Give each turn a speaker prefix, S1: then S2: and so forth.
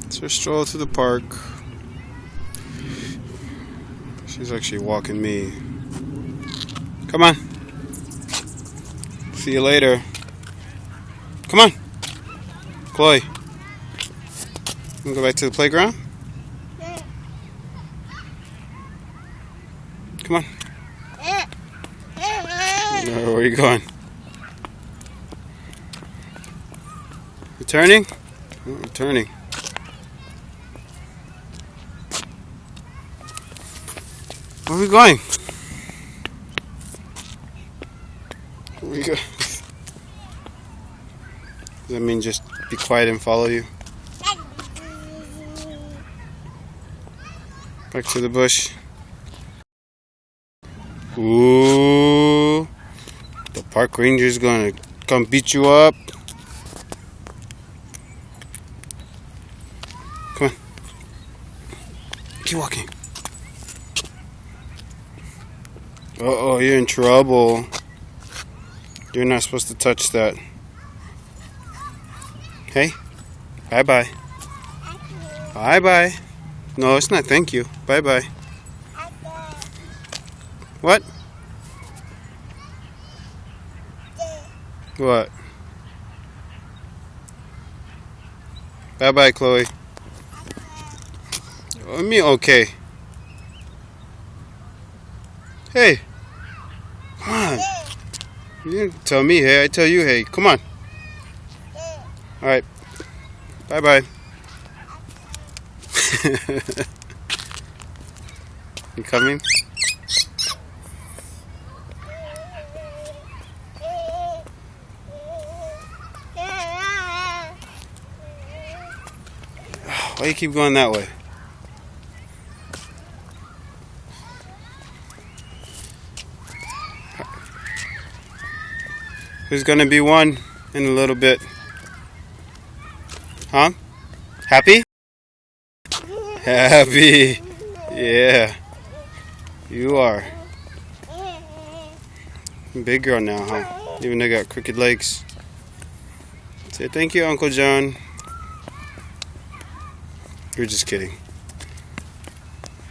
S1: It's her stroll to the park. She's actually walking me. Come on. See you later. Come on. Chloe. You go back to the playground? Come on. Where are you going? You turning? Oh, you're turning. Where are we going? Where we go? Does that mean just be quiet and follow you? Back to the bush. Ooh. The park ranger's gonna come beat you up. Come on. Keep walking. Uh-oh, you're in trouble. You're not supposed to touch that. Hey, bye-bye. Bye-bye. No, it's not thank you. Bye-bye. What? What? Bye-bye, Chloe. I mean, okay. Hey. Come on. You didn't tell me hey, I tell you hey. Come on. Alright. Bye-bye. You coming? Why do you keep going that way? Who's gonna be one in a little bit? Huh? Happy? Happy. Yeah. You are. Big girl now, huh? Even though you got crooked legs. Say thank you, Uncle John. You're just kidding.